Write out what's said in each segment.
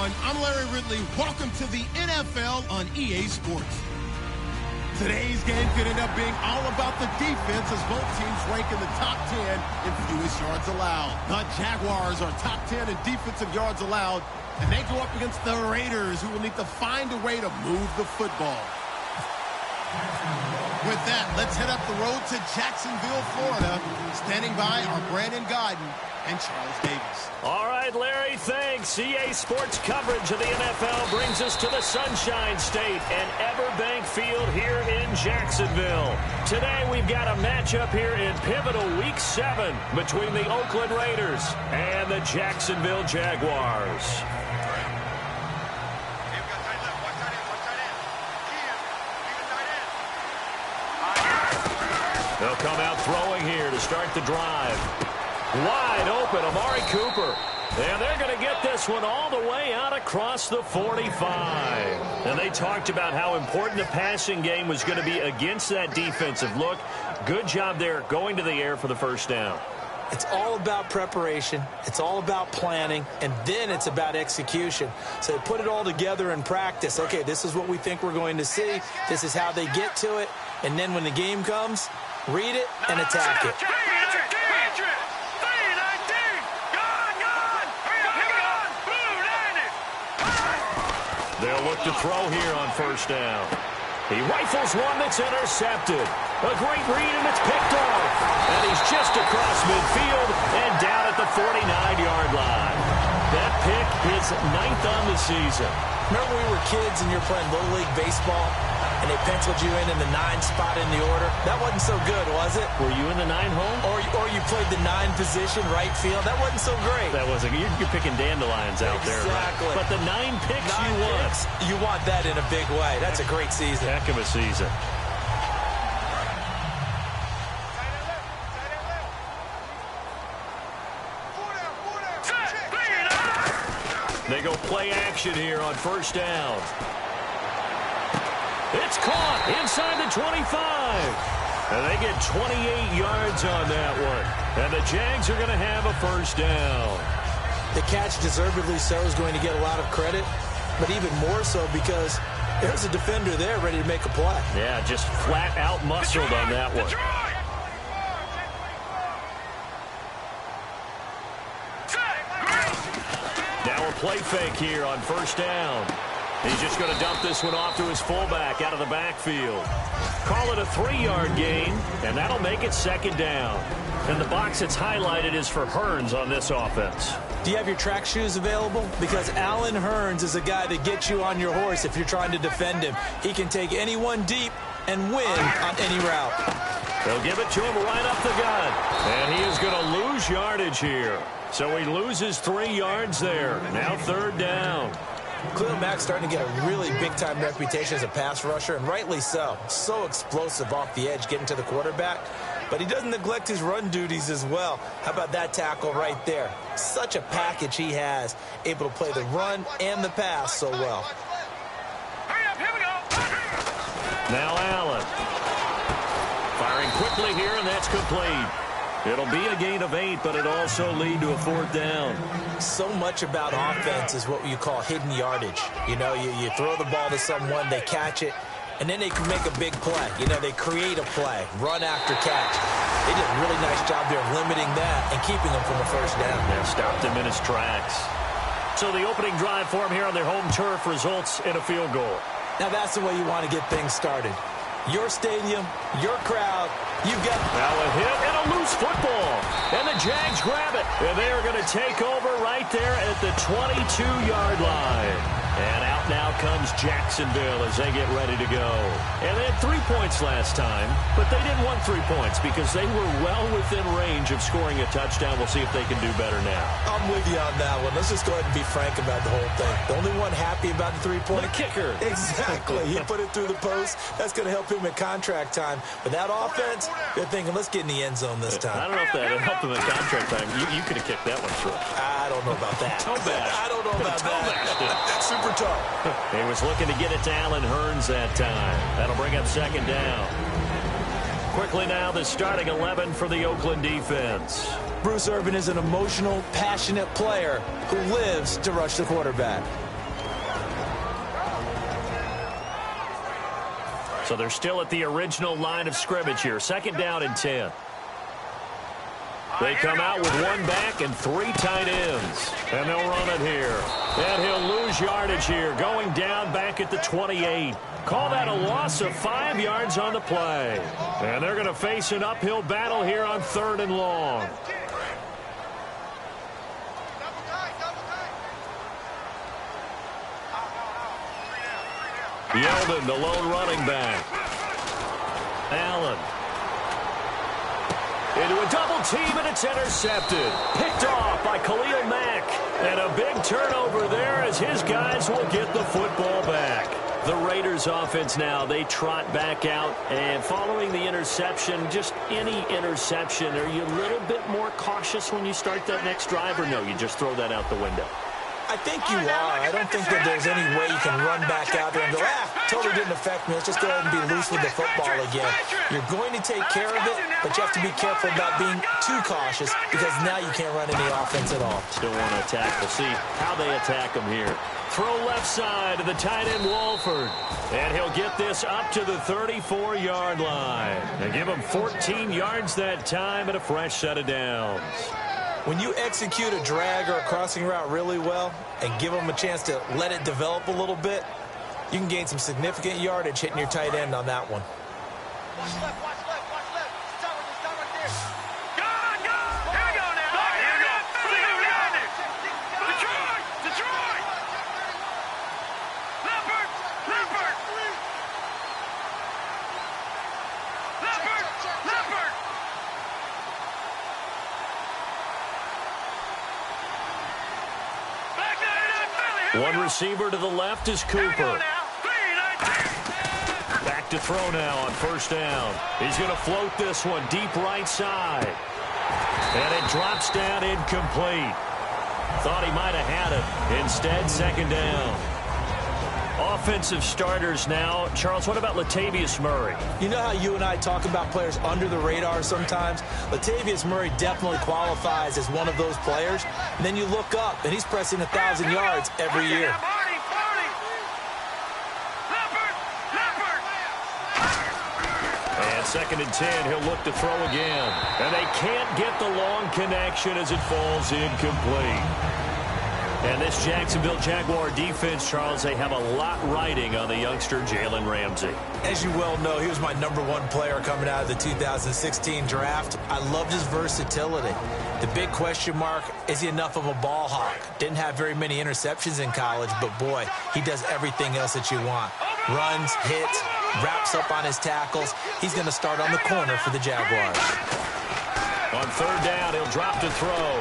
everyone. I'm Larry Ridley. Welcome to the NFL on EA Sports. Today's game could end up being all about the defense as both teams rank in the top 10 in fewest yards allowed. The Jaguars are top 10 in defensive yards allowed, and they go up against the Raiders, who will need to find a way to move the football. With that, let's head up the road to Jacksonville, Florida. Standing by are Brandon Godden and Charles Davis. All right, Larry, thanks. EA Sports coverage of the NFL brings us to the Sunshine State and Everbank Field here in Jacksonville. Today, we've got a matchup here in pivotal Week 7 between the Oakland Raiders and the Jacksonville Jaguars. They'll come out throwing here to start the drive. Wide open, Amari Cooper. And they're going to get this one all the way out across the 45. And they talked about how important the passing game was going to be against that defensive look. Good job there going to the air for the first down. It's all about preparation. It's all about planning. And then it's about execution. So they put it all together in practice. Okay, this is what we think we're going to see. This is how they get to it. And then when the game comes, read it and attack it. They'll look to throw here on first down. He rifles one that's intercepted. A great read, and it's picked off. And he's just across midfield and down at the 49-yard line. That pick is 9th on the season. Remember we were kids and you're playing Little League Baseball, and they penciled you in the 9 spot in the order? That wasn't so good, was it? Were you in the 9 hole? Or you played the 9 position, right field? That wasn't so great. That wasn't. You're picking dandelions out there. Exactly. Right? But the 9 picks you want. You want that in a big way. That's a great season. Heck of a season. They go play action here on first down. It's caught inside the 25. And they get 28 yards on that one. And the Jags are going to have a first down. The catch, deservedly so, is going to get a lot of credit, but even more so because there's a defender there ready to make a play. Yeah, just flat out muscled on that one. Now a play fake here on first down. He's just going to dump this one off to his fullback out of the backfield. Call it a 3-yard gain, and that'll make it second down. And the box that's highlighted is for Hearns on this offense. Do you have your track shoes available? Because Allen Hearns is a guy that gets you on your horse if you're trying to defend him. He can take anyone deep and win on any route. They'll give it to him right up the gut. And he is going to lose yardage here. So he loses 3 yards there. Now third down. Khalil Mack's starting to get a really big-time reputation as a pass rusher, and rightly so. So explosive off the edge getting to the quarterback. But he doesn't neglect his run duties as well. How about that tackle right there? Such a package he has, able to play the run and the pass so well. Hurry up, here we go. Now Allen. Firing quickly here, and that's complete. It'll be a gain of 8, but it'll also lead to a fourth down. So much about offense is what you call hidden yardage. You know, you throw the ball to someone, they catch it, and then they can make a big play. You know, they create a play, run after catch. They did a really nice job there of limiting that and keeping them from a first down. Yeah, stopped him in his tracks. So the opening drive for him here on their home turf results in a field goal. Now that's the way you want to get things started. Your stadium, your crowd, you've got... Now a hit and a loose football. And the Jags grab it. And they are going to take over right there at the 22-yard line. And out now comes Jacksonville as they get ready to go. And they had 3 points last time, but they didn't want 3 points because they were well within range of scoring a touchdown. We'll see if they can do better now. I'm with you on that one. Let's just go ahead and be frank about the whole thing. The only one happy about the 3-point... The kicker. Exactly. He put it through the post. That's going to help him at contract time. But that offense, they're thinking, let's get in the end zone this time. I don't know if that helped him at contract time. You could have kicked that one through. I don't know about that. Toe bash. I don't know about that. Super tough. He was looking to get it to Allen Hearns that time. That'll bring up second down. Quickly now, the starting 11 for the Oakland defense. Bruce Irvin is an emotional, passionate player who lives to rush the quarterback. So they're still at the original line of scrimmage here. 2nd down and 10. They come out with 1 back and 3 tight ends. And they'll run it here. And he'll lose yardage here, going down back at the 28. Call that a loss of 5 yards on the play. And they're going to face an uphill battle here on 3rd and long. Yeldon, the lone running back. Allen. Into a double team, and it's intercepted. Picked off by Khalil Mack. And a big turnover there as his guys will get the football back. The Raiders offense now, they trot back out. And following the interception, just any interception, are you a little bit more cautious when you start that next drive, or no, you just throw that out the window? I think you are. I don't think that there's any way you can run back out there and go, totally didn't affect me. Let's just go ahead and be loose with the football again. You're going to take care of it, but you have to be careful about being too cautious because now you can't run any offense at all. Still want to attack. We'll see how they attack him here. Throw left side to the tight end, Wolford. And he'll get this up to the 34-yard line. And give him 14 yards that time and a fresh set of downs. When you execute a drag or a crossing route really well and give them a chance to let it develop a little bit, you can gain some significant yardage hitting your tight end on that one. Watch left, watch left, watch left. Stop right there. Go! Here we go now. Here we go. Detroit! Leopard! One receiver to the left is Cooper. Back to throw now on 1st down. He's going to float this one deep right side. And it drops down incomplete. Thought he might have had it. Instead, 2nd down. Offensive starters now. Charles, what about Latavius Murray? You know how you and I talk about players under the radar sometimes? Latavius Murray definitely qualifies as one of those players. And then you look up, and he's pressing 1,000 yards every year. And 2nd and 10, he'll look to throw again. And they can't get the long connection as it falls incomplete. And this Jacksonville Jaguar defense, Charles, they have a lot riding on the youngster Jalen Ramsey. As you well know, he was my #1 player coming out of the 2016 draft. I loved his versatility. The big question mark, is he enough of a ball hawk? Didn't have very many interceptions in college, but boy, he does everything else that you want. Runs, hits, wraps up on his tackles. He's going to start on the corner for the Jaguars. On 3rd down, he'll drop to throw.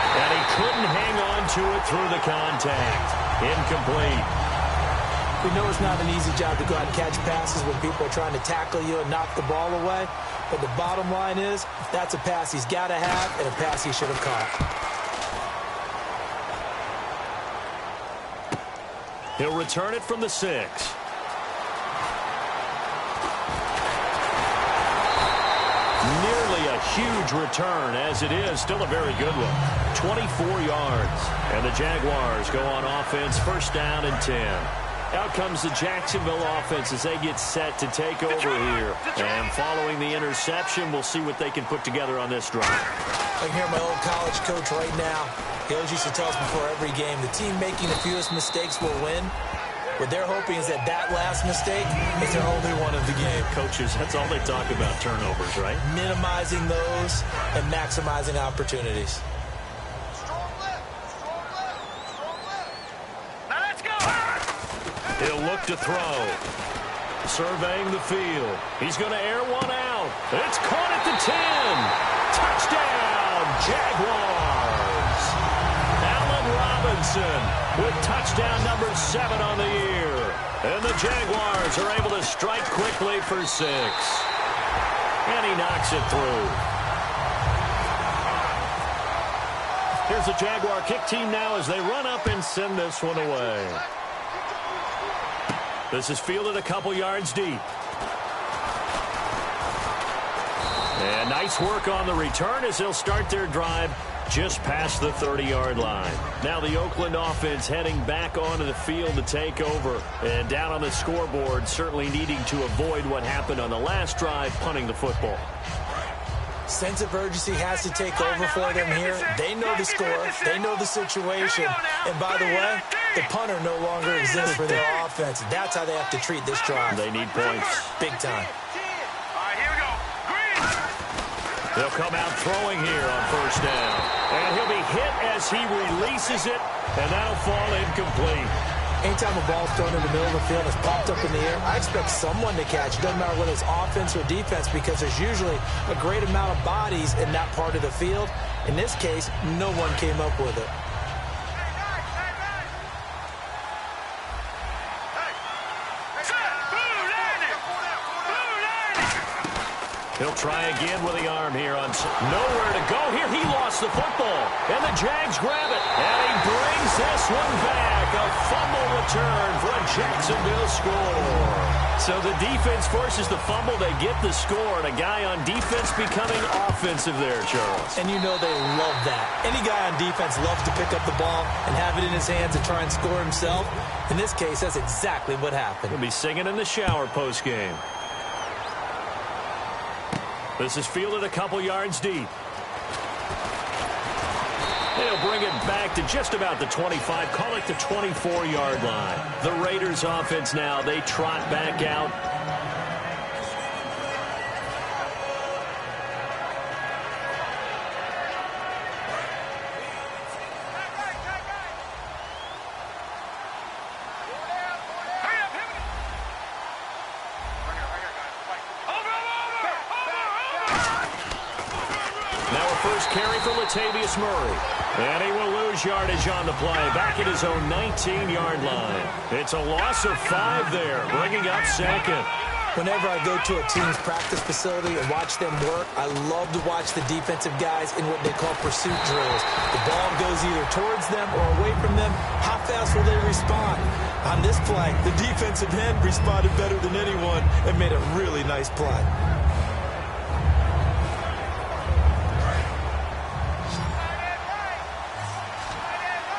And he couldn't hang on to it through the contact. Incomplete. We know it's not an easy job to go out and catch passes when people are trying to tackle you and knock the ball away. But the bottom line is, that's a pass he's got to have and a pass he should have caught. He'll return it from the 6. Nearly a huge return, as it is still a very good one. 24 yards. And the Jaguars go on offense, 1st down and 10. Out comes the Jacksonville offense as they get set to take over here. And following the interception, we'll see what they can put together on this drive. I can hear my old college coach right now. He always used to tell us before every game, the team making the fewest mistakes will win. What they're hoping is that last mistake is their only one of the game. Coaches, that's all they talk about, turnovers, right? Minimizing those and maximizing opportunities. Now let's go. He'll look to throw. Surveying the field. He's going to air one out. It's caught at the 10. Touchdown, Jaguars. Allen Robinson with touchdown number 7 on the year. And the Jaguars are able to strike quickly for 6. And he knocks it through. Here's the Jaguar kick team now as they run up and send this one away. This is fielded a couple yards deep. And nice work on the return as they'll start their drive just past the 30-yard line. Now the Oakland offense heading back onto the field to take over. And down on the scoreboard, certainly needing to avoid what happened on the last drive, punting the football. Sense of urgency has to take over for them here. They know the score. They know the situation. And by the way, the punter no longer exists for their offense. That's how they have to treat this drive. They need points. Big time. They'll come out throwing here on first down. And he'll be hit as he releases it, and that'll fall incomplete. Anytime a ball's thrown in the middle of the field, it's popped up in the air, I expect someone to catch. It doesn't matter whether it's offense or defense, because there's usually a great amount of bodies in that part of the field. In this case, no one came up with it. He'll try again with the arm here on nowhere to go here. He lost the football, and the Jags grab it, and he brings this one back. A fumble return for a Jacksonville score. So the defense forces the fumble. They get the score, and a guy on defense becoming offensive there, Charles. And you know they love that. Any guy on defense loves to pick up the ball and have it in his hands and try and score himself. In this case, that's exactly what happened. He'll be singing in the shower postgame. This is fielded a couple yards deep. They'll bring it back to just about the 25, call it the 24-yard line. The Raiders offense now, they trot back out. Carry for Latavius Murray. And he will lose yardage on the play. Back at his own 19-yard line. It's a loss of 5 there, bringing up second. Whenever I go to a team's practice facility and watch them work, I love to watch the defensive guys in what they call pursuit drills. The ball goes either towards them or away from them. How fast will they respond? On this play, the defensive end responded better than anyone and made a really nice play.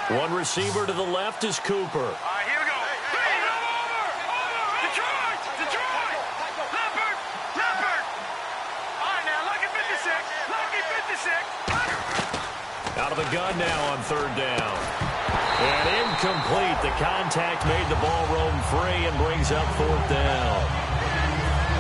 One receiver to the left is Cooper. Here we go. Detroit! Leopard! All right, now, lucky 56. Out of the gun now on third down. And incomplete. The contact made the ball roam free and brings up fourth down.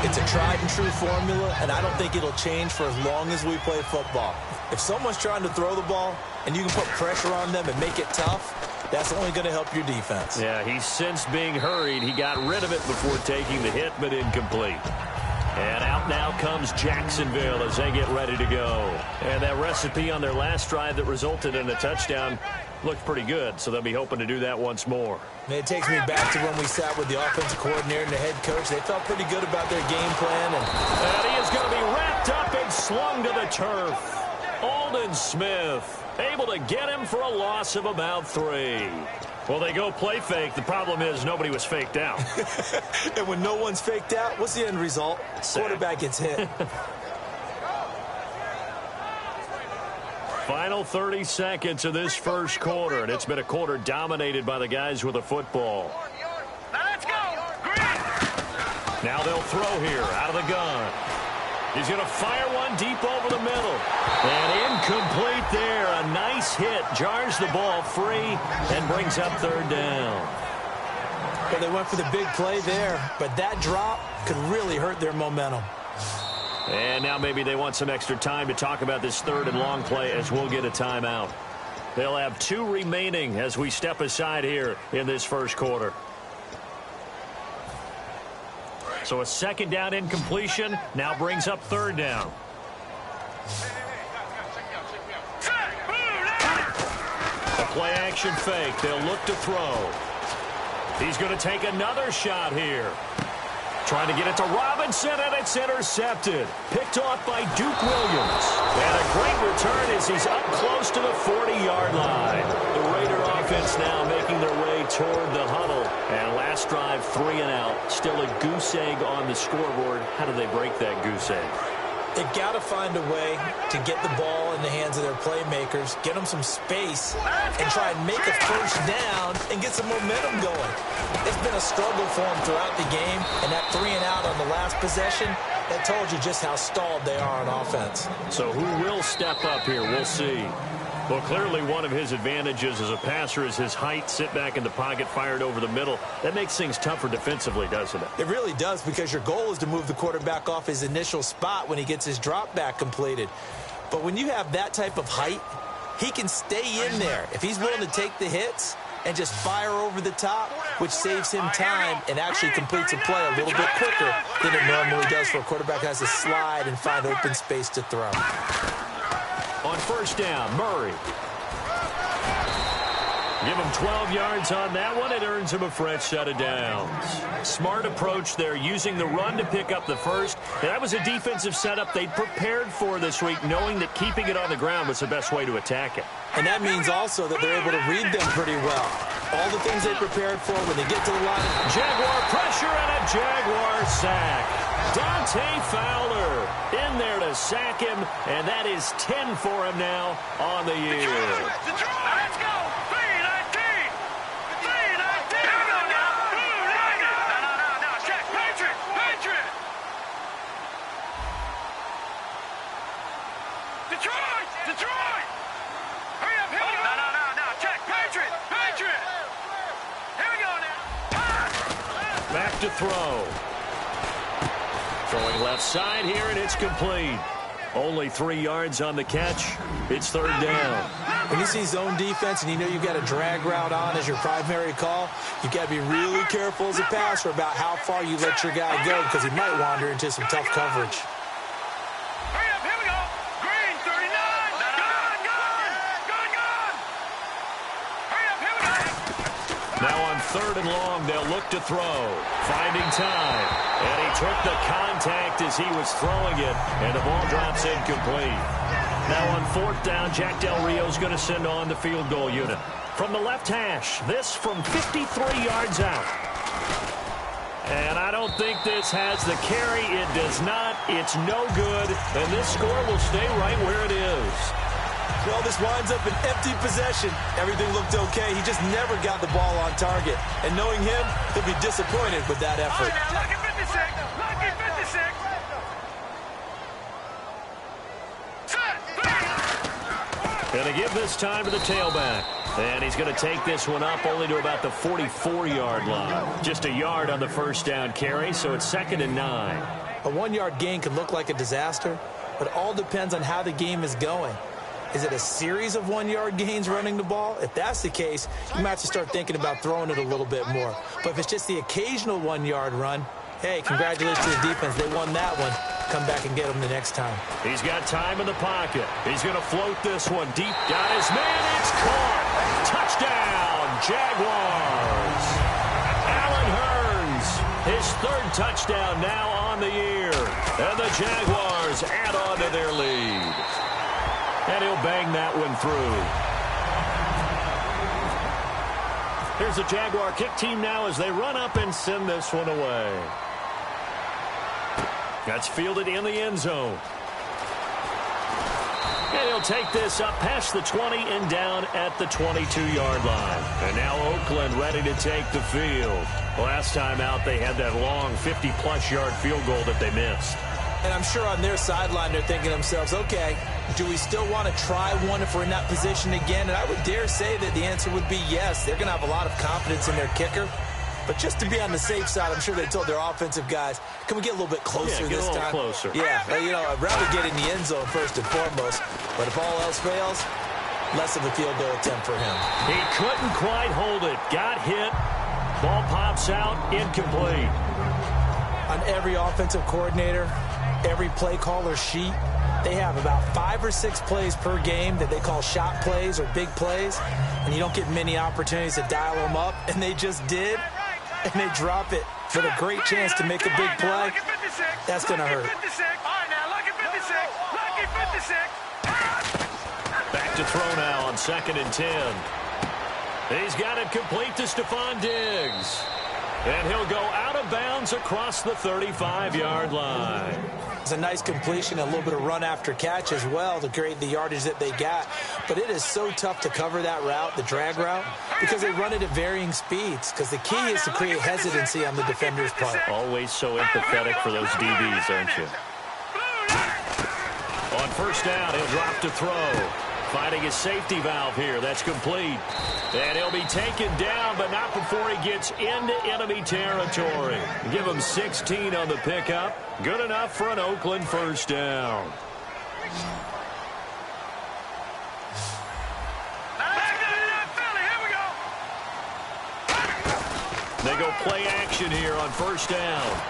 It's a tried-and-true formula, and I don't think it'll change for as long as we play football. If someone's trying to throw the ball and you can put pressure on them and make it tough, that's only going to help your defense. Yeah, he sensed being hurried. He got rid of it before taking the hit, but incomplete. And out now comes Jacksonville as they get ready to go. And that recipe on their last drive that resulted in a touchdown looked pretty good, so they'll be hoping to do that once more. And it takes me back to when we sat with the offensive coordinator and the head coach. They felt pretty good about their game plan. And he is going to be wrapped up and slung to the turf. Aldon Smith able to get him for a loss of about 3. Well, they go play fake. The problem is nobody was faked out. And when no one's faked out, what's the end result? Quarterback gets hit. Final 30 seconds of this first quarter, and it's been a quarter dominated by the guys with the football. Now let's go. Green. Now they'll throw here out of the gun. He's going to fire one deep over the middle. And incomplete there. A nice hit. Jars the ball free and brings up third down. Well, they went for the big play there, but that drop could really hurt their momentum. And now maybe they want some extra time to talk about this third and long play as we'll get a timeout. They'll have 2 remaining as we step aside here in this first quarter. So a second down incompletion now brings up third down. A play action fake. They'll look to throw. He's going to take another shot here. Trying to get it to Robinson, and it's intercepted. Picked off by Duke Williams. And a great return as he's up close to the 40-yard line. The Raider offense now making their way toward the huddle. And last drive, 3 and out. Still a goose egg on the scoreboard. How do they break that goose egg? They got to find a way to get the ball in the hands of their playmakers, get them some space, and try and make a first down and get some momentum going. It's been a struggle for them throughout the game, and that 3-and-out on the last possession, that told you just how stalled they are on offense. So who will step up here? We'll see. Well, clearly one of his advantages as a passer is his height, sit back in the pocket, fired over the middle. That makes things tougher defensively, doesn't it? It really does, because your goal is to move the quarterback off his initial spot when he gets his drop back completed. But when you have that type of height, he can stay in there. If he's willing to take the hits and just fire over the top, which saves him time and actually completes a play a little bit quicker than it normally does for a quarterback who has to slide and find open space to throw. On first down, Murray. Give him 12 yards on that one. It earns him a fresh set of downs. Smart approach there, using the run to pick up the first. And that was a defensive setup they prepared for this week, knowing that keeping it on the ground was the best way to attack it. And that means also that they're able to read them pretty well. All the things they prepared for when they get to the line. Jaguar pressure and a Jaguar sack. Dante Fowler in there to sack him, and that is 10 for him now on the year. Let's go. 3-19. 3-19. Here we go now. No. Check. Patriot. Detroit. Hurry up. No. Check. Patriot. Here we go now. Back to throw. Throwing left side here, and it's complete. Only 3 yards on the catch. It's third down. When you see zone defense and you know you've got a drag route on as your primary call, you've got to be really careful as a passer about how far you let your guy go, because he might wander into some tough coverage. Hurry up. Here we go. Green. 39. Gone. Hurry up. Here we go. Now on third and long, they'll look to throw. Finding time. And he took the contact as he was throwing it, and the ball drops incomplete. Now on fourth down, Jack Del Rio's going to send on the field goal unit. From the left hash, this from 53 yards out. And I don't think this has the carry. It does not. It's no good. And this score will stay right where it is. Well, this winds up an empty possession. Everything looked okay. He just never got the ball on target. And knowing him, he'll be disappointed with that effort. Lucky 56. Lucky 56. Going to give this time to the tailback. And he's going to take this one up only to about the 44-yard line. Just a yard on the first down carry, so it's 2nd and 9. A 1-yard gain can look like a disaster, but it all depends on how the game is going. Is it a series of 1-yard gains running the ball? If that's the case, you might have to start thinking about throwing it a little bit more. But if it's just the occasional 1-yard run, hey, congratulations to the defense. They won that one. Come back and get them the next time. He's got time in the pocket. He's going to float this one deep. Got his man. It's caught. Touchdown, Jaguars. Allen Hurns, his third touchdown now on the year. And the Jaguars add on to their lead. And he'll bang that one through. Here's the Jaguar kick team now as they run up and send this one away. That's fielded in the end zone. And he'll take this up past the 20 and down at the 22-yard line. And now Oakland ready to take the field. Last time out, they had that long 50-plus yard field goal that they missed. And I'm sure on their sideline they're thinking to themselves, okay, do we still want to try one if we're in that position again? And I would dare say that the answer would be yes. They're going to have a lot of confidence in their kicker. But just to be on the safe side, I'm sure they told their offensive guys, can we get a little bit closer this time? Yeah, get a little closer. Yeah, you know, I'd rather get in the end zone first and foremost. But if all else fails, less of a field goal attempt for him. He couldn't quite hold it. Got hit. Ball pops out. Incomplete. On every offensive coordinator, every play caller sheet, they have about 5 or 6 plays per game that they call shot plays or big plays, and you don't get many opportunities to dial them up, and they just did, and they drop it with a great chance to make a big play. That's going to hurt. Back to throw now on 2nd and 10. He's got it complete to Stephon Diggs. And he'll go out of bounds across the 35-yard line. It's a nice completion, a little bit of run after catch as well to create the yardage that they got. But it is so tough to cover that route, the drag route, because they run it at varying speeds. Because the key is to create hesitancy on the defender's part. Always so empathetic for those DBs, aren't you? On first down, he'll drop to throw. Finding his safety valve here. That's complete. And he'll be taken down, but not before he gets into enemy territory. Give him 16 on the pickup. Good enough for an Oakland first down. They go play action here on first down.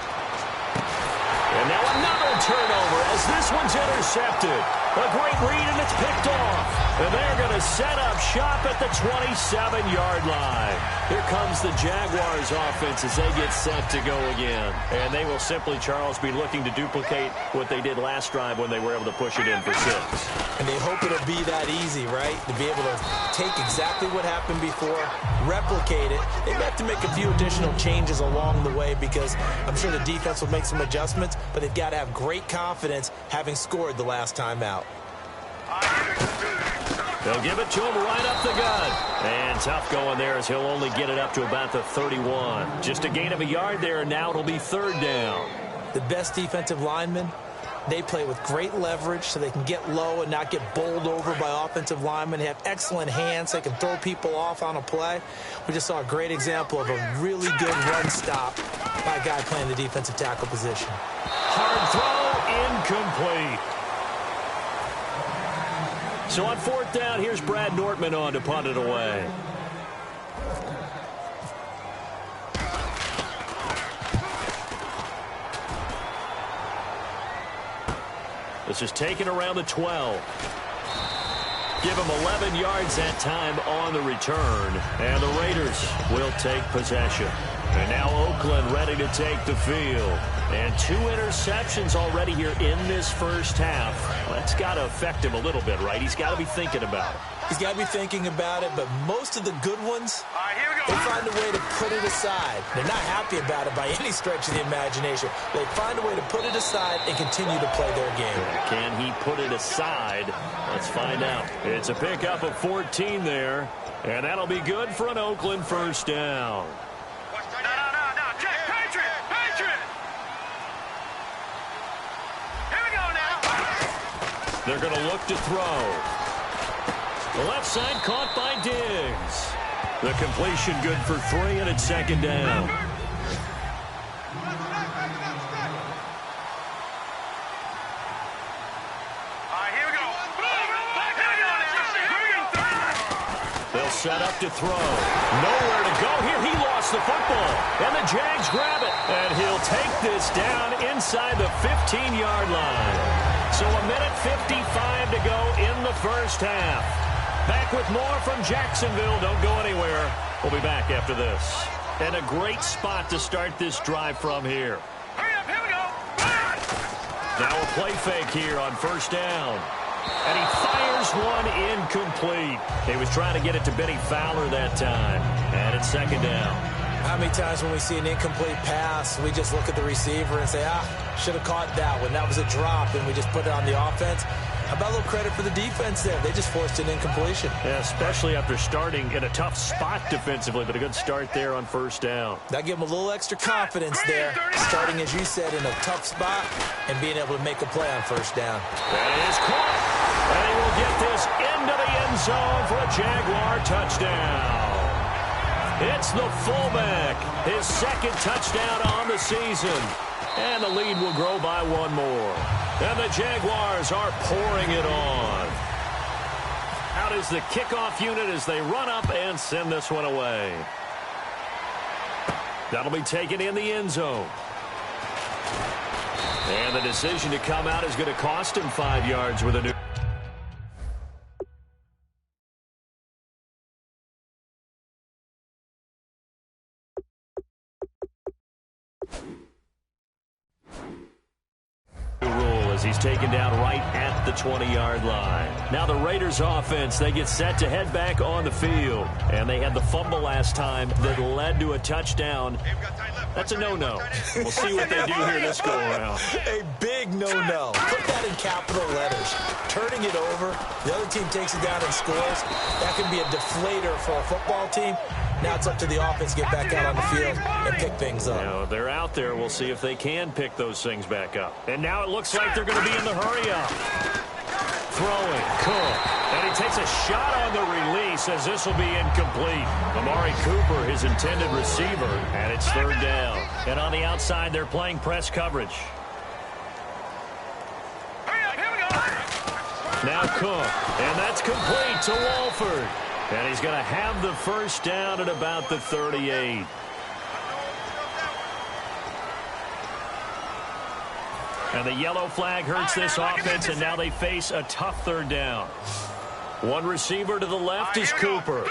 And now another turnover as this one's intercepted. A great read, and it's picked off. And they're going to set up shop at the 27-yard line. Here comes the Jaguars offense as they get set to go again. And they will simply, Charles, be looking to duplicate what they did last drive when they were able to push it in for 6. And they hope it'll be that easy, right? To be able to take exactly what happened before, replicate it. They have to make a few additional changes along the way because I'm sure the defense will make some adjustments, but they've got to have great confidence having scored the last time out. They'll give it to him right up the gut. And tough going there as he'll only get it up to about the 31. Just a gain of a yard there, and now it'll be third down. The best defensive linemen, they play with great leverage so they can get low and not get bowled over by offensive linemen. They have excellent hands. They can throw people off on a play. We just saw a great example of a really good run stop by a guy playing the defensive tackle position. Hard throw, incomplete. So on fourth down, here's Brad Nortman on to punt it away. This is taken around the 12. Give him 11 yards that time on the return. And the Raiders will take possession. And now Oakland ready to take the field. And 2 interceptions already here in this first half. That's got to affect him a little bit, right? He's got to be thinking about it. He's got to be thinking about it, but most of the good ones, they find a way to put it aside. They're not happy about it by any stretch of the imagination. They find a way to put it aside and continue to play their game. Can he put it aside? Let's find out. It's a pickup of 14 there, and that'll be good for an Oakland first down. They're going to look to throw. The left side caught by Diggs. The completion good for 3, and it's second down. They'll set up to throw. Nowhere to go here. He lost the football. And the Jags grab it. And he'll take this down inside the 15-yard line. So a minute 55 to go in the first half. Back with more from Jacksonville. Don't go anywhere. We'll be back after this. And a great spot to start this drive from here. Hurry up, here we go. Now a play fake here on first down. And he fires one incomplete. He was trying to get it to Benny Fowler that time. And it's second down. How many times when we see an incomplete pass, we just look at the receiver and say, should have caught that one. That was a drop, and we just put it on the offense. How about a little credit for the defense there? They just forced an incompletion. Yeah, especially after starting in a tough spot defensively, but a good start there on first down. That gave them a little extra confidence there, starting, as you said, in a tough spot and being able to make a play on first down. That is caught, and he will get this into the end zone for a Jaguar touchdown. It's the fullback, his second touchdown on the season. And the lead will grow by 1 more. And the Jaguars are pouring it on. Out is the kickoff unit as they run up and send this one away. That'll be taken in the end zone. And the decision to come out is going to cost him 5 yards with a new... rule as he's taken down right at the 20-yard line. Now the Raiders offense, they get set to head back on the field. And they had the fumble last time that led to a touchdown. That's a no-no. We'll see what they do here this go-around. A big no-no. Put that in capital letters. Turning it over, the other team takes it down and scores. That can be a deflator for a football team. Now it's up to the offense to get back out on the field and pick things up. Now, they're out there. We'll see if they can pick those things back up. And now it looks like they're going to be in the hurry-up. Throwing, Cook. And he takes a shot on the release as this will be incomplete. Amari Cooper, his intended receiver, and it's third down. And on the outside, they're playing press coverage. Now Cook, and that's complete to Walford. And he's going to have the first down at about the 38. And the yellow flag hurts this offense, and now they face a tough third down. One receiver to the left is Cooper.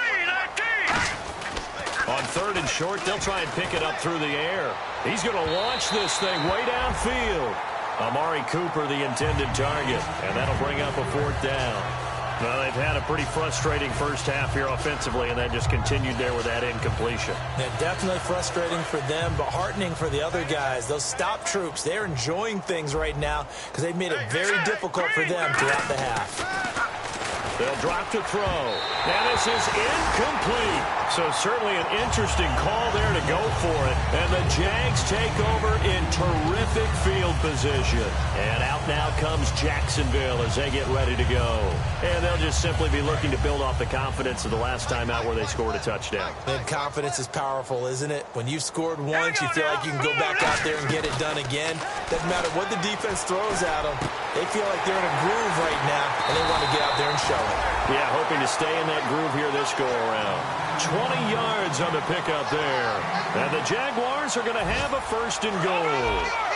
On third and short, they'll try and pick it up through the air. He's going to launch this thing way downfield. Amari Cooper, the intended target, and that'll bring up a fourth down. Well, they've had a pretty frustrating first half here offensively, and that just continued there with that incompletion. Yeah, definitely frustrating for them, but heartening for the other guys. Those stop troops, they're enjoying things right now because they've made it very difficult for them throughout the half. They'll drop to throw. And this is incomplete. So certainly an interesting call there to go for it. And the Jags take over in terrific field position. And out now comes Jacksonville as they get ready to go. And they'll just simply be looking to build off the confidence of the last time out where they scored a touchdown. And confidence is powerful, isn't it? When you've scored once, you feel like you can go back out there and get it done again. Doesn't matter what the defense throws at them. They feel like they're in a groove right now, and they want to get out there and show it. Yeah, hoping to stay in that groove here this go-around. 20 yards on the pickup there. And the Jaguars are going to have a first and goal.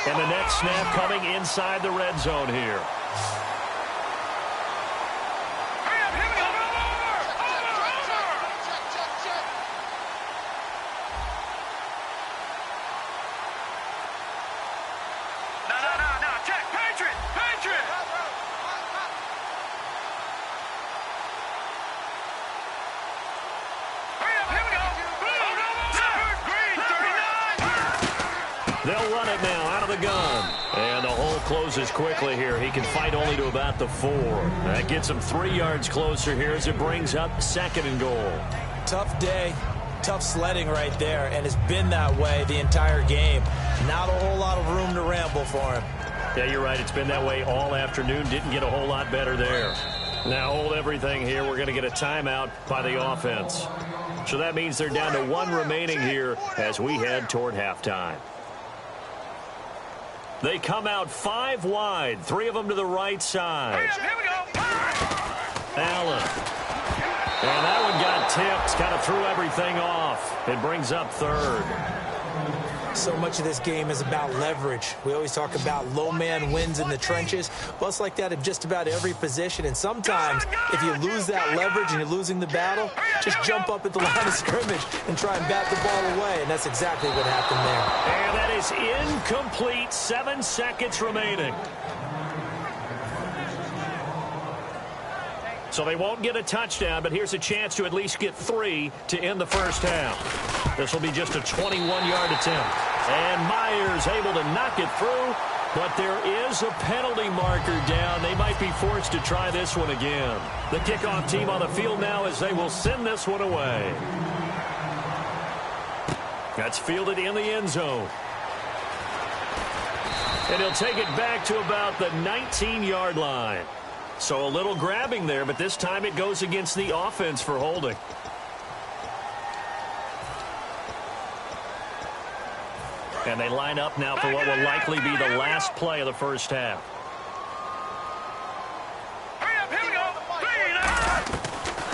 And the next snap coming inside the red zone here. They'll run it now out of the gun. And the hole closes quickly here. He can fight only to about the 4. That gets him 3 yards closer here as it brings up second and goal. Tough day, tough sledding right there, and it's been that way the entire game. Not a whole lot of room to ramble for him. Yeah, you're right. It's been that way all afternoon. Didn't get a whole lot better there. Now hold everything here. We're going to get a timeout by the offense. So that means they're down to 1 remaining here as we head toward halftime. They come out 5 wide, 3 of them to the right side. Here we go. Allen. And that one got tipped, kind of threw everything off. It brings up third. So much of this game is about leverage. We always talk about low man wins in the trenches. Well, it's like that in just about every position. And sometimes, if you lose that leverage and you're losing the battle, just jump up at the line of scrimmage and try and bat the ball away. And that's exactly what happened there. And that is incomplete. 7 seconds remaining. So they won't get a touchdown, but here's a chance to at least get 3 to end the first half. This will be just a 21-yard attempt. And Myers able to knock it through, but there is a penalty marker down. They might be forced to try this one again. The kickoff team on the field now as they will send this one away. That's fielded in the end zone. And he'll take it back to about the 19-yard line. So a little grabbing there, but this time it goes against the offense for holding. And they line up now for what will likely be the last play of the first half.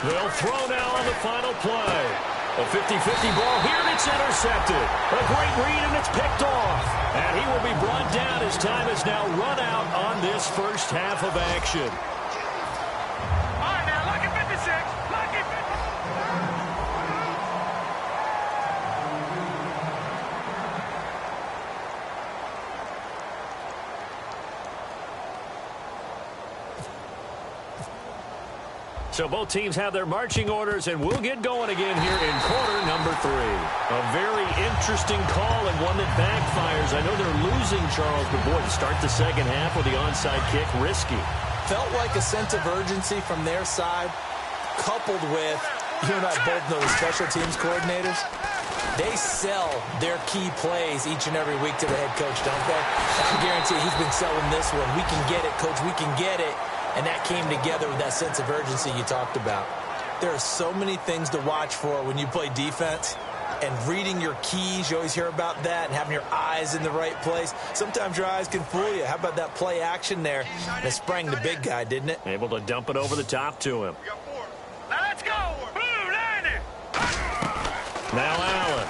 They'll throw now on the final play. A 50-50 ball here, and it's intercepted. A great read, and it's picked off. And he will be brought down as time has now run out on this first half of action. All right, now, lucky 56. Lucky 56. So both teams have their marching orders, and we'll get going again here in quarter number 3. A very interesting call and one that backfires. I know they're losing, Charles, but boy, to start the second half with the onside kick, risky. Felt like a sense of urgency from their side, coupled with, you and I both know the special teams coordinators. They sell their key plays each and every week to the head coach, don't they? I guarantee he's been selling this one. We can get it, coach, we can get it. And that came together with that sense of urgency you talked about. There are so many things to watch for when you play defense. And reading your keys, you always hear about that, and having your eyes in the right place. Sometimes your eyes can fool you. How about that play action there? And it sprang the big guy, didn't it? Able to dump it over the top to him. Now let's go. Blue, landing. Now Allen.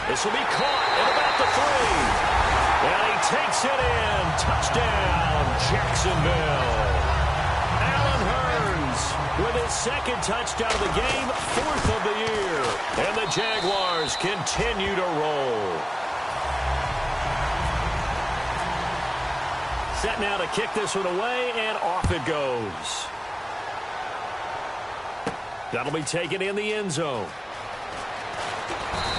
This will be caught at about the 3. And he takes it in. Touchdown, Jacksonville. Allen Hurns with his second touchdown of the game, 4th of the year. And the Jaguars continue to roll. Set now to kick this one away, and off it goes. That'll be taken in the end zone.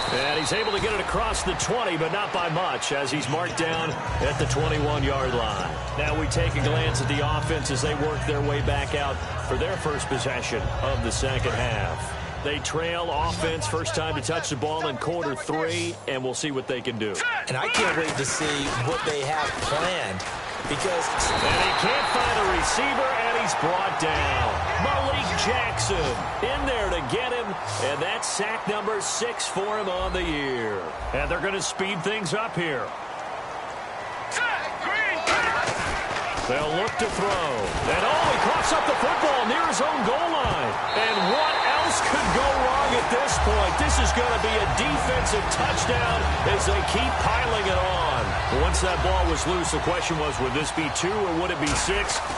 And he's able to get it across the 20, but not by much, as he's marked down at the 21-yard line. Now we take a glance at the offense as they work their way back out for their first possession of the second half. They trail offense, first time to touch the ball in quarter 3, and we'll see what they can do. And I can't wait to see what they have planned. Because... And he can't find a receiver, and he's brought down. Malik Jackson in there to get him, and that's sack number 6 for him on the year. And they're going to speed things up here. They'll look to throw. And he coughs up the football near his own goal line. And what else could go wrong at this point? This is going to be a defensive touchdown as they keep piling it on. Once that ball was loose, the question was, would this be 2 or would it be 6?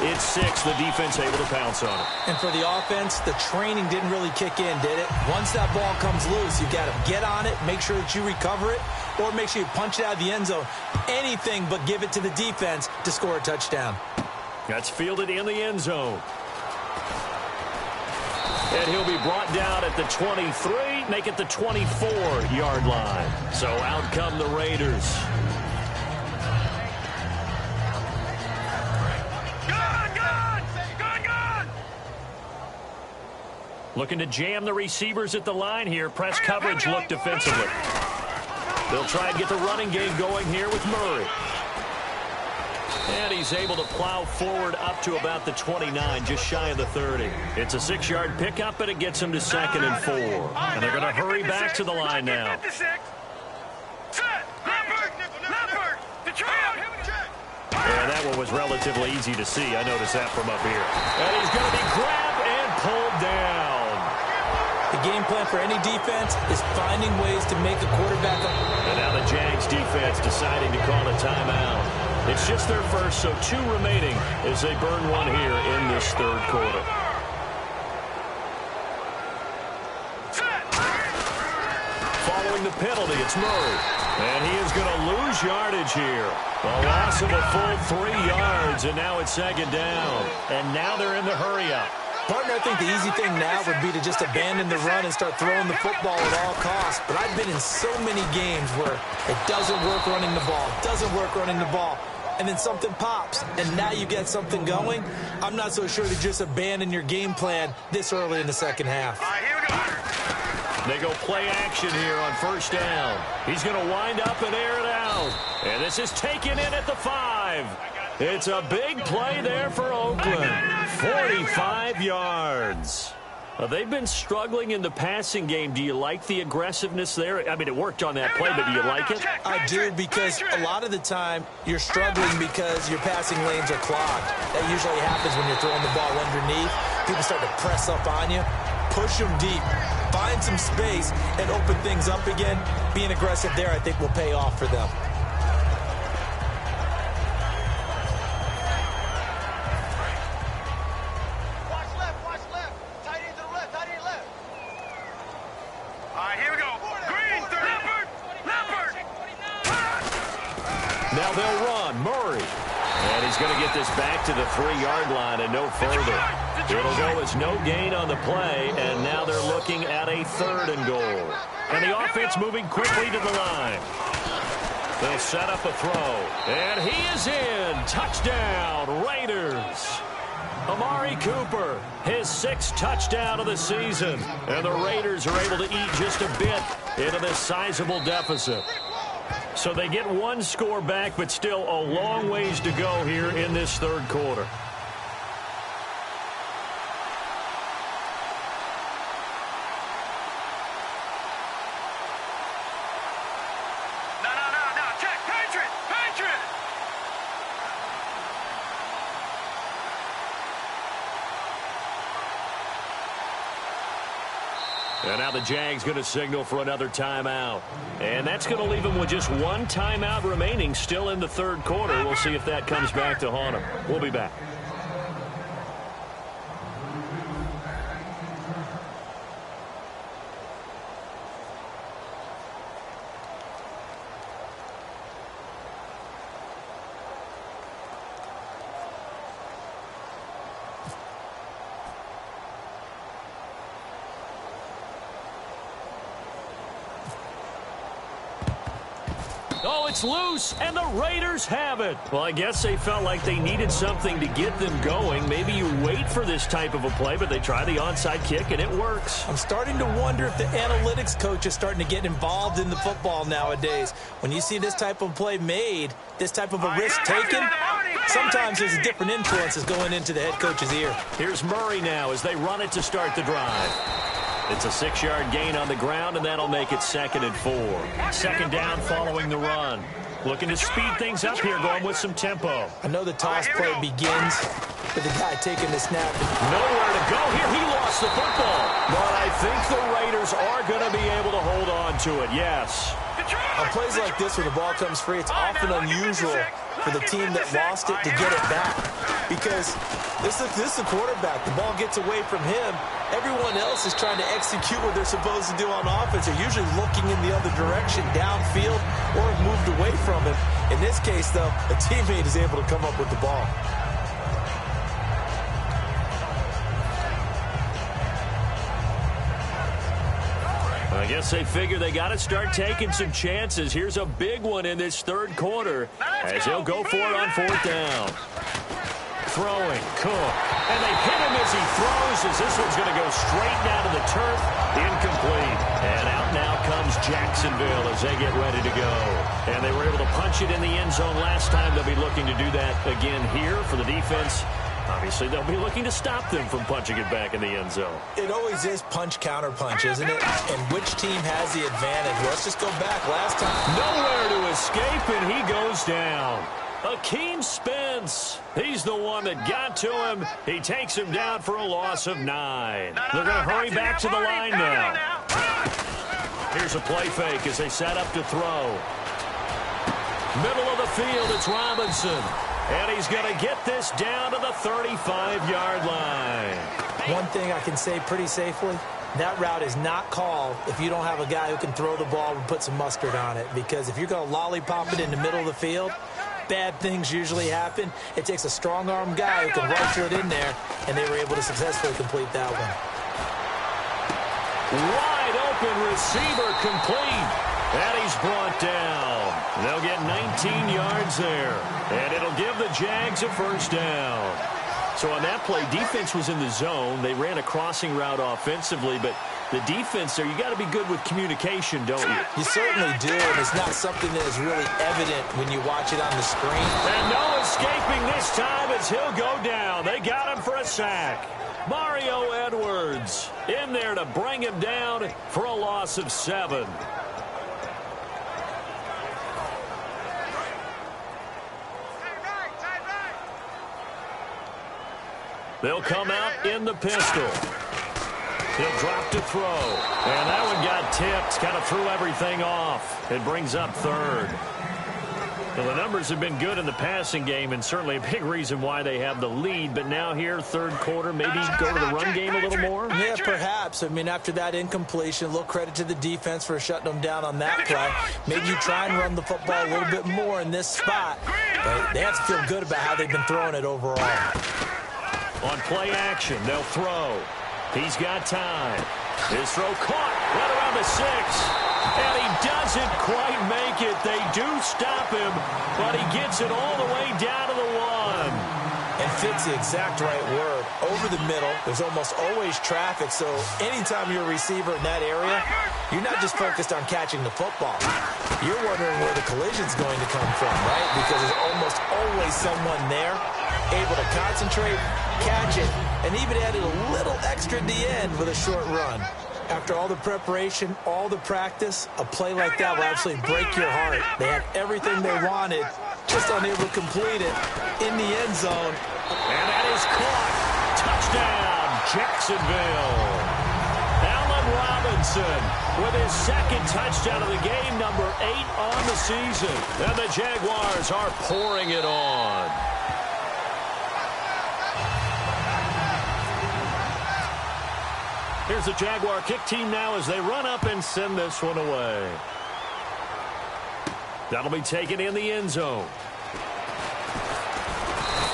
It's 6. The defense able to pounce on it. And for the offense, the training didn't really kick in, did it? Once that ball comes loose, you've got to get on it, make sure that you recover it, or make sure you punch it out of the end zone. Anything but give it to the defense to score a touchdown. That's fielded in the end zone. And he'll be brought down at the 23, make it the 24-yard line. So out come the Raiders. Looking to jam the receivers at the line here. Press coverage look defensively. They'll try and get the running game going here with Murray. And he's able to plow forward up to about the 29, just shy of the 30. It's a 6-yard pickup, and it gets him to 2nd and 4. And they're going to hurry back to the line now. And that one was relatively easy to see. I noticed that from up here. And he's going to be grabbed and pulled down. The game plan for any defense is finding ways to make a quarterback. And now the Jags defense deciding to call a timeout. It's just their first, so 2 remaining as they burn one here in this third quarter. Following the penalty, it's Murray. And he is going to lose yardage here. A loss of a full 3 yards, and now it's 2nd down. And now they're in the hurry-up. Partner, I think the easy thing now would be to just abandon the run and start throwing the football at all costs. But I've been in so many games where it doesn't work running the ball, and then something pops, and now you get something going. I'm not so sure to just abandon your game plan this early in the second half. All right, here we go. They go play action here on 1st down. He's going to wind up and air it out. And this is taken in at the 5. It's a big play there for Oakland. 45 yards. They've been struggling in the passing game. Do you like the aggressiveness there? I mean, it worked on that play, but do you like it? I do, because a lot of the time you're struggling because your passing lanes are clogged. That usually happens when you're throwing the ball underneath. People start to press up on you. Push them deep. Find some space and open things up again. Being aggressive there, I think, will pay off for them. Now they'll run. Murray. And he's going to get this back to the 3-yard line and no further. It'll go as no gain on the play, and now they're looking at a 3rd and goal. And the offense moving quickly to the line. They'll set up a throw, and he is in. Touchdown, Raiders. Amari Cooper, his 6th touchdown of the season. And the Raiders are able to eat just a bit into this sizable deficit. So they get 1 score back, but still a long ways to go here in this 3rd quarter. And now the Jags going to signal for another timeout. And that's going to leave them with just 1 timeout remaining still in the 3rd quarter. We'll see if that comes back to haunt them. We'll be back. Oh, it's loose, and the Raiders have it. Well, I guess they felt like they needed something to get them going. Maybe you wait for this type of a play, but they try the onside kick, and it works. I'm starting to wonder if the analytics coach is starting to get involved in the football nowadays. When you see this type of play made, this type of a risk taken, sometimes there's a different influences going into the head coach's ear. Here's Murray now as they run it to start the drive. It's a 6-yard gain on the ground, and that'll make it 2nd and 4. 2nd down following the run. Looking to speed things up here, going with some tempo. I know the toss play begins with the guy taking the snap. Nowhere to go here. He lost the football. But I think the Raiders are going to be able to hold on to it, yes. On plays like this where the ball comes free, it's often unusual for the team that lost it to get it back. Because this is a quarterback. The ball gets away from him. Everyone else is trying to execute what they're supposed to do on offense. They're usually looking in the other direction, downfield, or have moved away from him. In this case, though, a teammate is able to come up with the ball. I guess they figure they got to start taking some chances. Here's a big one in this 3rd quarter as he'll go for it on 4th down. Throwing, Cook. And they hit him as he throws, as this one's going to go straight down to the turf. Incomplete. And out now comes Jacksonville as they get ready to go. And they were able to punch it in the end zone last time. They'll be looking to do that again here for the defense. Obviously, they'll be looking to stop them from punching it back in the end zone. It always is punch-counter-punch, isn't it? And which team has the advantage? Let's just go back last time. Nowhere to escape, and he goes down. Akeem Spence, he's the one that got to him. He takes him down for a loss of 9. They're going to hurry back to the line now. Here's a play fake as they set up to throw. Middle of the field, it's Robinson. And he's going to get this down to the 35-yard line. One thing I can say pretty safely, that route is not called if you don't have a guy who can throw the ball and put some mustard on it. Because if you're going to lollipop it in the middle of the field, bad things usually happen. It takes a strong-arm guy who can rifle it in there, and they were able to successfully complete that one. Wide open receiver complete. And he's brought down. They'll get 19 yards there. And it'll give the Jags a 1st down. So on that play, defense was in the zone. They ran a crossing route offensively, but the defense there, you got to be good with communication, don't you? You certainly do, and it's not something that is really evident when you watch it on the screen. And no escaping this time as he'll go down. They got him for a sack. Mario Edwards in there to bring him down for a loss of 7. They'll come out in the pistol. He'll drop to throw. And that one got tipped. Kind of threw everything off. It brings up 3rd. Well, the numbers have been good in the passing game, and certainly a big reason why they have the lead. But now here, third quarter, maybe go to the run game a little more? Yeah, perhaps. I mean, after that incompletion, a little credit to the defense for shutting them down on that play. Maybe you try and run the football a little bit more in this spot. But they have to feel good about how they've been throwing it overall. On play action, they'll throw. He's got time. His throw caught right around the 6. And he doesn't quite make it. They do stop him, but he gets it all the way down to the 1. And fits the exact right word. Over the middle, there's almost always traffic, so anytime you're a receiver in that area, you're not just focused on catching the football. You're wondering where the collision's going to come from, right? Because there's almost always someone there able to concentrate, catch it, and even added a little extra at the end with a short run. After all the preparation, all the practice, a play like that will absolutely break your heart. They had everything they wanted, just unable to complete it in the end zone. And that is caught. Touchdown, Jacksonville. Allen Robinson with his second touchdown of the game, number 8 on the season. And the Jaguars are pouring it on. Here's the Jaguar kick team now as they run up and send this one away. That'll be taken in the end zone.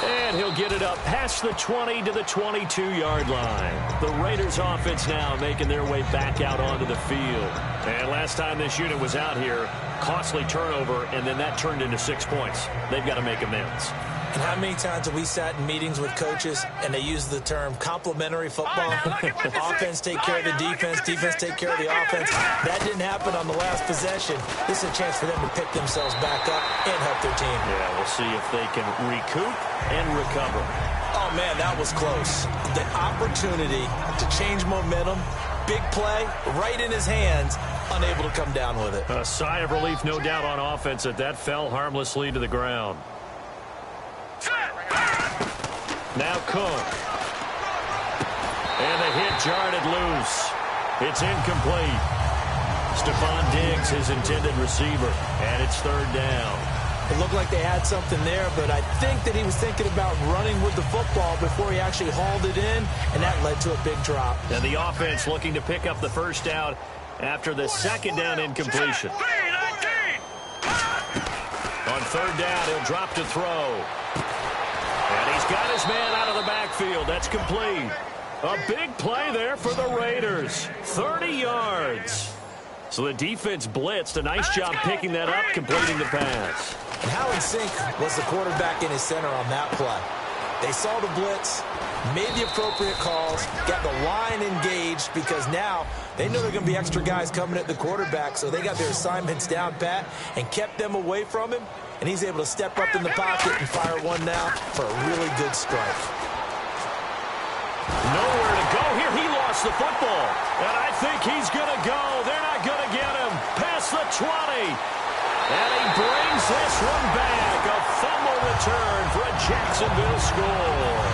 And he'll get it up past the 20 to the 22-yard line. The Raiders offense now making their way back out onto the field. And last time this unit was out here, costly turnover, and then that turned into 6 points. They've got to make amends. And how many times have we sat in meetings with coaches and they use the term complementary football? Offense take care of the defense, defense take care of the offense. That didn't happen on the last possession. This is a chance for them to pick themselves back up and help their team. Yeah, we'll see if they can recoup and recover. Oh, man, that was close. The opportunity to change momentum, big play, right in his hands, unable to come down with it. A sigh of relief, no doubt, on offense that fell harmlessly to the ground. Now Cook. And the hit jarred it loose. It's incomplete. Stephon Diggs, his intended receiver, and it's third down. It looked like they had something there, but I think that he was thinking about running with the football before he actually hauled it in, and that led to a big drop. And the offense looking to pick up the first down after the second down incompletion. On third down, he'll drop to throw. And he's got his man out of the backfield. That's complete. A big play there for the Raiders. 30 yards. So the defense blitzed. A nice job picking that up, completing the pass. And how in sync was the quarterback in his center on that play? They saw the blitz, made the appropriate calls, got the line engaged because now they know there are going to be extra guys coming at the quarterback, so they got their assignments down pat and kept them away from him, and he's able to step up in the pocket and fire one now for a really good strike. Nowhere to go here. He lost the football, and I think he's going to go. They're not going to get him. Past the 20. And he brings this one back. A fumble return for a Jacksonville score.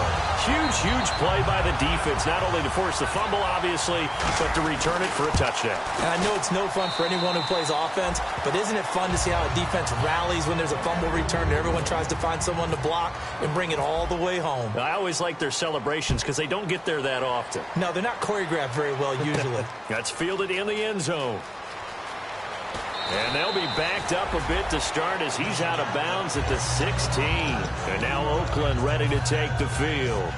Huge play by the defense, not only to force the fumble, obviously, but to return it for a touchdown. And I know it's no fun for anyone who plays offense, but isn't it fun to see how a defense rallies when there's a fumble return and everyone tries to find someone to block and bring it all the way home? I always like their celebrations because they don't get there that often. No, they're not choreographed very well usually. That's fielded in the end zone. And they'll be backed up a bit to start as he's out of bounds at the 16. And now Oakland ready to take the field.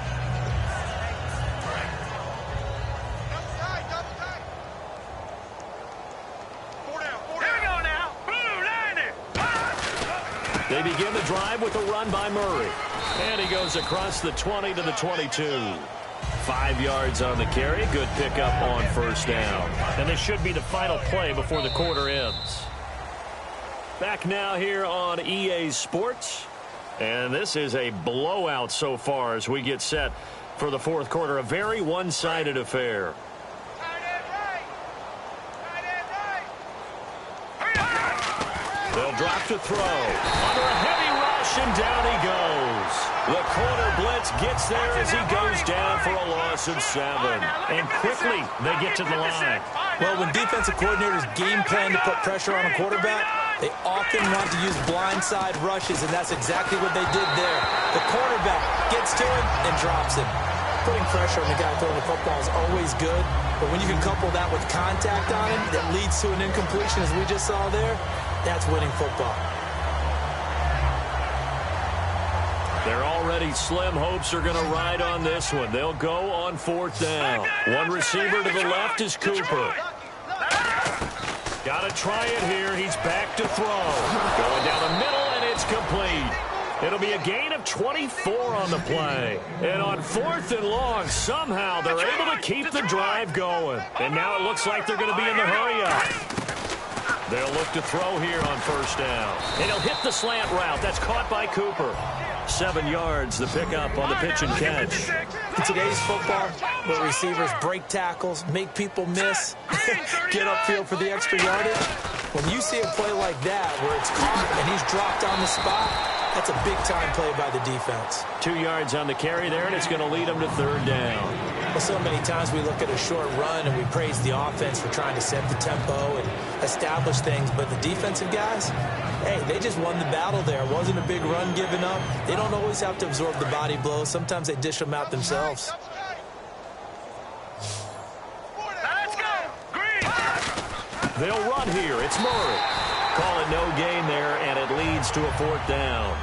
They begin the drive with a run by Murray. And he goes across the 20 to the 22. 5 yards on the carry. Good pickup on first down. And this should be the final play before the quarter ends. Back now here on EA Sports. And this is a blowout so far as we get set for the fourth quarter. A very one-sided affair. They'll drop to throw. Under a heavy rush, and down he goes. The corner blitz gets there as he goes down for a loss of 7. And quickly, they get to the line. Well, when defensive coordinators game plan to put pressure on a quarterback, They often want to use blindside rushes, and that's exactly what they did there. The cornerback gets to him and drops him. Putting pressure on the guy throwing the football is always good, but when you can couple that with contact on him that leads to an incompletion, as we just saw there, that's winning football. Their already slim hopes are going to ride on this one. They'll go on 4th down. One receiver to the left is Cooper. Got to try it here. He's back to throw. Going down the middle, and it's complete. It'll be a gain of 24 on the play. And on 4th and long, somehow they're able to keep the drive going. And now it looks like they're going to be in the hurry-up. They'll look to throw here on 1st down. And he'll hit the slant route. That's caught by Cooper. 7 yards, the pickup on the pitch and catch. In today's football, where receivers break tackles, make people miss, get upfield for the extra yardage, when you see a play like that where it's caught and he's dropped on the spot, that's a big-time play by the defense. 2 yards on the carry there, and it's going to lead them to 3rd down. Well, so many times we look at a short run and we praise the offense for trying to set the tempo and establish things, but the defensive guys, hey, they just won the battle there. It wasn't a big run given up. They don't always have to absorb the body blows. Sometimes they dish them out themselves. Let's go. Green. They'll run here. It's Murray. Call it no gain there, and it leads to a 4th down.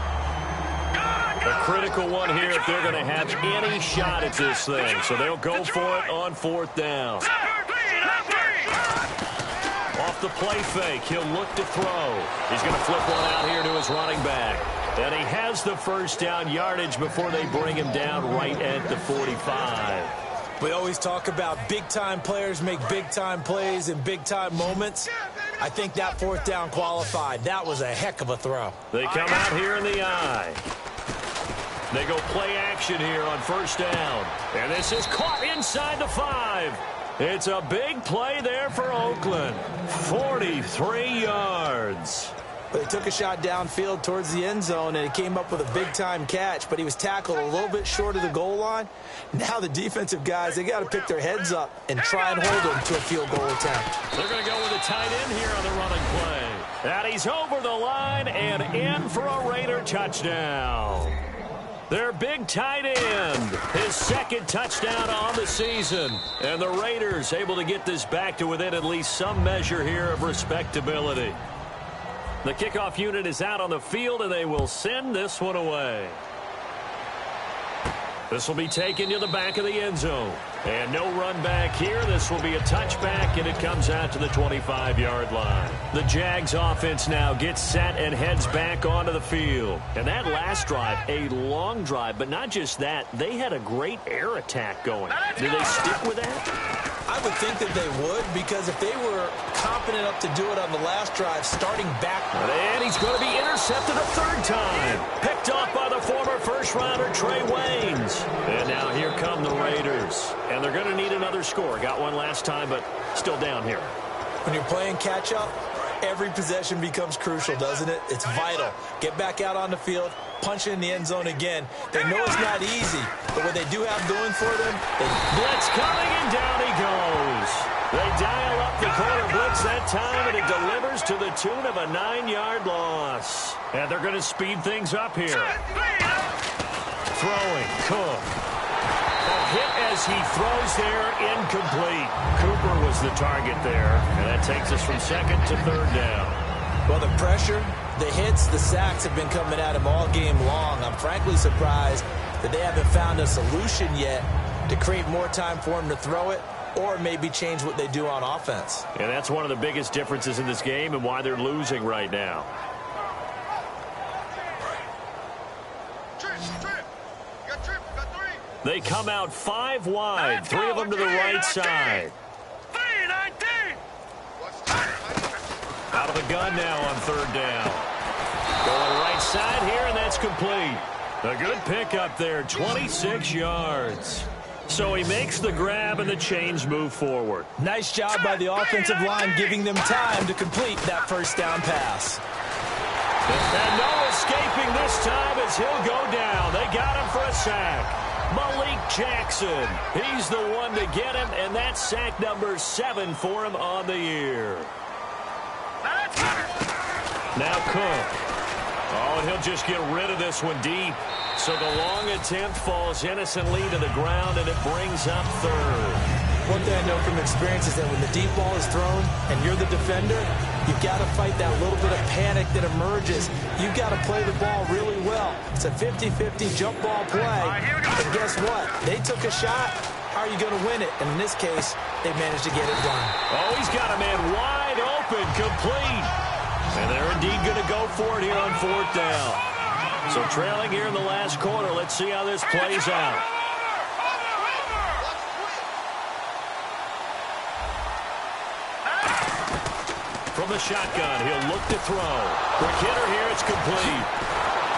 A critical one here if they're going to have any shot at this thing. So they'll go for it on 4th down. Off the play fake, he'll look to throw. He's going to flip one out here to his running back. And he has the 1st down yardage before they bring him down right at the 45. We always talk about big-time players make big-time plays in big-time moments. I think that 4th down qualified. That was a heck of a throw. They come out here in the eye. They go play action here on 1st down. And this is caught inside the 5. It's a big play there for Oakland. 43 yards. But he took a shot downfield towards the end zone, and he came up with a big-time catch, but he was tackled a little bit short of the goal line. Now the defensive guys, they got to pick their heads up and try and hold him to a field goal attempt. They're going to go with a tight end here on the running play. And he's over the line and in for a Raider touchdown. Their big tight end, his 2nd touchdown on the season. And the Raiders able to get this back to within at least some measure here of respectability. The kickoff unit is out on the field, and they will send this one away. This will be taken to the back of the end zone. And no run back here. This will be a touchback, and it comes out to the 25-yard line. The Jags offense now gets set and heads back onto the field. And that last drive, a long drive, but not just that. They had a great air attack going. Do they stick with that? I would think that they would, because if they were confident enough to do it on the last drive, starting back. And he's going to be intercepted a 3rd time. Picked off by the former first-rounder Trey Waynes. And now here come the Raiders. And they're going to need another score. Got one last time, but still down here. When you're playing catch-up, every possession becomes crucial, doesn't it? It's vital. Get back out on the field, punch it in the end zone again. They know it's not easy, but what they do have going for them, blitz coming, and down he goes. They dial up the corner blitz that time, and it delivers to the tune of a 9-yard loss. And they're going to speed things up here. Throwing, Cook. A hit as he throws there, incomplete. Cooper was the target there, and that takes us from 2nd to 3rd down. Well, the pressure, the hits, the sacks have been coming at him all game long. I'm frankly surprised that they haven't found a solution yet to create more time for him to throw it, or maybe change what they do on offense. And that's one of the biggest differences in this game and why they're losing right now. They come out 5 wide, 3 of them to the right side. Out of the gun now on 3rd down. Going right side here, and that's complete. A good pickup there, 26 yards. So he makes the grab, and the chains move forward. Nice job by the offensive line, giving them time to complete that 1st down pass. And no escaping this time as he'll go down. They got him for a sack. Malik Jackson, he's the one to get him, and that's sack number 7 for him on the year. Now Cook. Oh, and he'll just get rid of this one deep. So the long attempt falls innocently to the ground, and it brings up third. One thing I know from experience is that when the deep ball is thrown and you're the defender, you've got to fight that little bit of panic that emerges. You've got to play the ball really well. It's a 50-50 jump ball play. And guess what? They took a shot. How are you going to win it? And in this case, they managed to get it done. Oh, he's got a man wide open, complete. And they're indeed going to go for it here on fourth down. So trailing here in the last quarter, let's see how this plays out. From the shotgun, he'll look to throw. Quick hitter here, it's complete.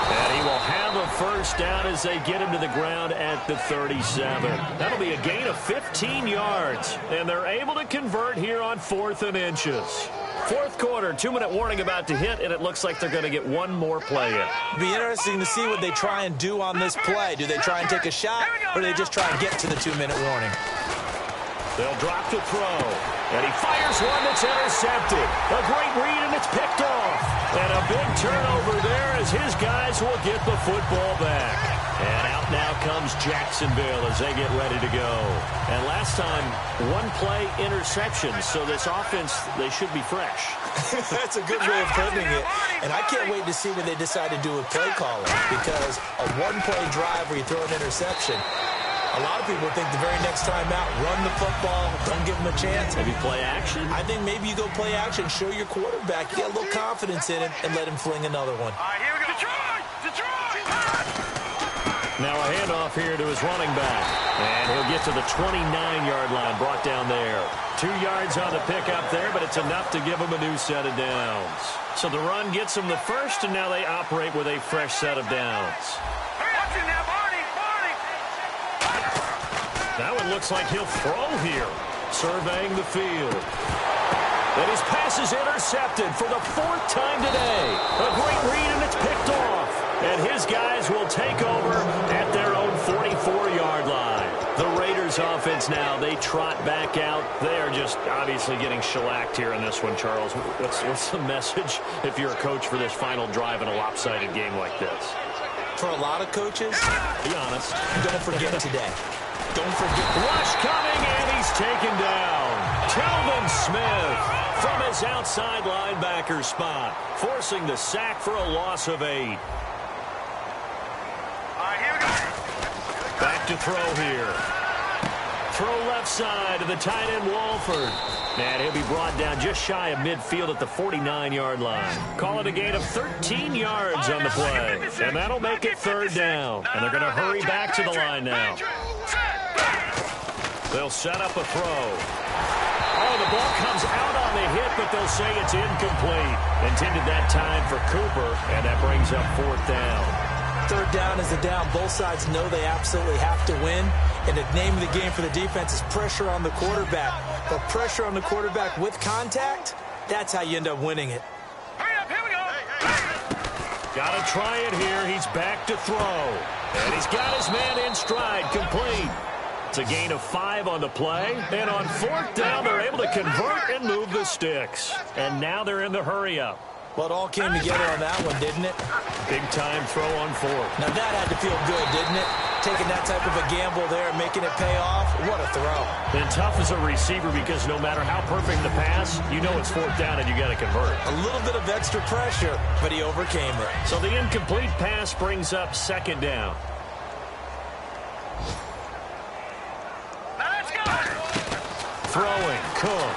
And he will have a first down as they get him to the ground at the 37. That'll be a gain of 15 yards. And they're able to convert here on 4th and inches. Fourth quarter, 2-minute warning about to hit, and it looks like they're going to get one more play in. It'll be interesting to see what they try and do on this play. Do they try and take a shot, or do they just try and get to the 2-minute warning? They'll drop to throw. And he fires one that's intercepted. A great read, and it's picked off. And a big turnover there as his guys will get the football back. And out now comes Jacksonville as they get ready to go. And last time, one play interception. So this offense, they should be fresh. That's a good way of putting it. And I can't wait to see what they decide to do with play calling. Because a one-play drive where you throw an interception, a lot of people think the very next time out, run the football, don't give them a chance. Maybe play action? I think maybe you go play action, show your quarterback, you get a little confidence in him, and let him fling another one. All right, here we go. Detroit! Now a handoff here to his running back. And he'll get to the 29-yard line, brought down there. 2 yards on the pickup there, but it's enough to give him a new set of downs. So the run gets them the first, and now they operate with a fresh set of downs. Watch him now, Barney! That one looks like he'll throw here. Surveying the field. And his pass is intercepted for the 4th time today. A great read, and it's picked off. And his guys will take over at their own 44-yard line. The Raiders offense now, they trot back out. They are just obviously getting shellacked here in this one, Charles. What's the message if you're a coach for this final drive in a lopsided game like this? For a lot of coaches, be honest, don't forget today. Don't forget. Rush coming, and he's taken down. Telvin Smith from his outside linebacker spot, forcing the sack for a loss of 8. All right, here we go. Back to throw here. Throw left side to the tight end, Walford. And he'll be brought down just shy of midfield at the 49-yard line. Call it a gain of 13 yards on the play. And that'll make it 3rd down. And they're going to hurry back to the line now. They'll set up a throw. Oh, the ball comes out on the hit, but they'll say it's incomplete. Intended that time for Cooper, and that brings up 4th down. 3rd down is a down. Both sides know they absolutely have to win. And the name of the game for the defense is pressure on the quarterback. But pressure on the quarterback with contact, that's how you end up winning it. Hurry up, here we go. Got to try it here. He's back to throw. And he's got his man in stride, complete. It's a gain of 5 on the play. And on 4th down, they're able to convert and move the sticks. And now they're in the hurry-up. Well, it all came together on that one, didn't it? Big-time throw on 4th. Now, that had to feel good, didn't it? Taking that type of a gamble there and making it pay off. What a throw. And tough as a receiver because no matter how perfect the pass, you know it's 4th down and you got to convert. A little bit of extra pressure, but he overcame it. So the incomplete pass brings up 2nd down. Throwing, Cook.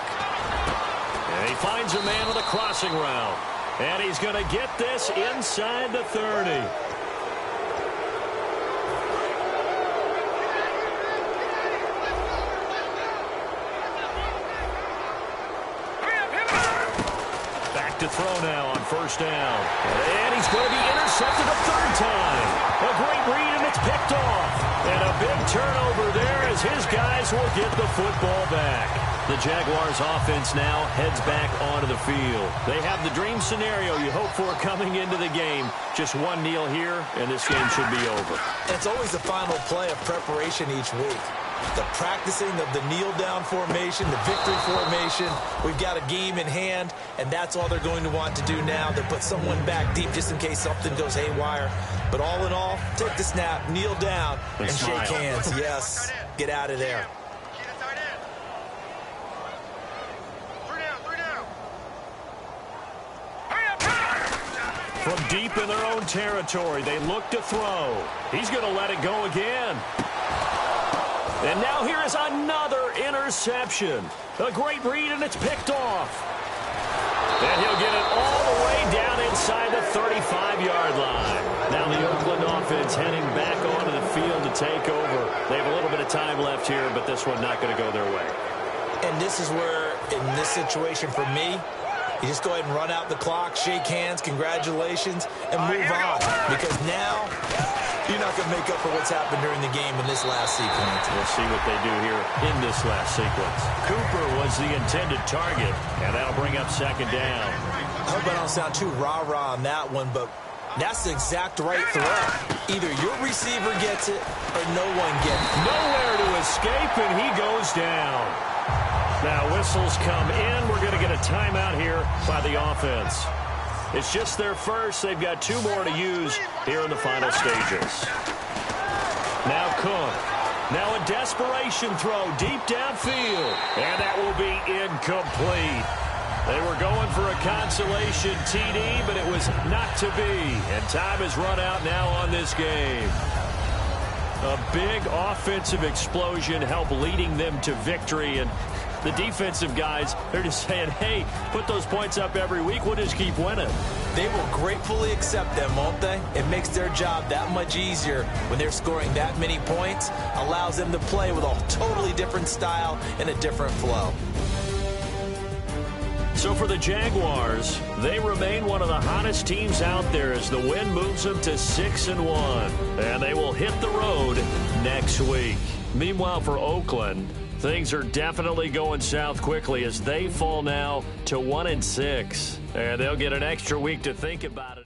And he finds a man with a crossing route. And he's going to get this inside the 30. Back to throw now on 1st down. And he's going to be intercepted a 3rd time. A great read, and it's picked off. And a big turnover there as his guys will get the football back. The Jaguars offense now heads back onto the field. They have the dream scenario you hope for coming into the game. Just one kneel here, and this game should be over. It's always the final play of preparation each week. the practicing of the kneel-down formation, the victory formation. We've got a game in hand, and that's all they're going to want to do now. They'll put someone back deep just in case something goes haywire. But all in all, take the snap, kneel down, and shake hands. Yes, get out of there. From deep in their own territory, they look to throw. He's going to let it go again. And now here is another interception. A great read, and it's picked off. And he'll get it all the way down inside the 35-yard line. Now the Oakland offense heading back onto the field to take over. They have a little bit of time left here, but this one not going to go their way. And this is where, in this situation for me, you just go ahead and run out the clock, shake hands, congratulations, and move on. Because now you're not going to make up for what's happened during the game in this last sequence. We'll see what they do here in this last sequence. Cooper was the intended target, and that'll bring up second down. I hope I don't sound too rah-rah on that one, but that's the exact right throw. Either your receiver gets it or no one gets it. Nowhere to escape, and he goes down. Now whistles come in. We're going to get a timeout here by the offense. It's just their first. They've got 2 more to use here in the final stages. Now Cook. Now a desperation throw deep downfield. And that will be incomplete. They were going for a consolation TD, but it was not to be. And time has run out now on this game. A big offensive explosion helped leading them to victory. And the defensive guys, they're just saying, hey, put those points up every week. We'll just keep winning. They will gratefully accept them, won't they? It makes their job that much easier when they're scoring that many points. Allows them to play with a totally different style and a different flow. So for the Jaguars, they remain one of the hottest teams out there as the win moves them to 6-1. And they will hit the road next week. Meanwhile, for Oakland, things are definitely going south quickly as they fall now to 1-6. And they'll get an extra week to think about it.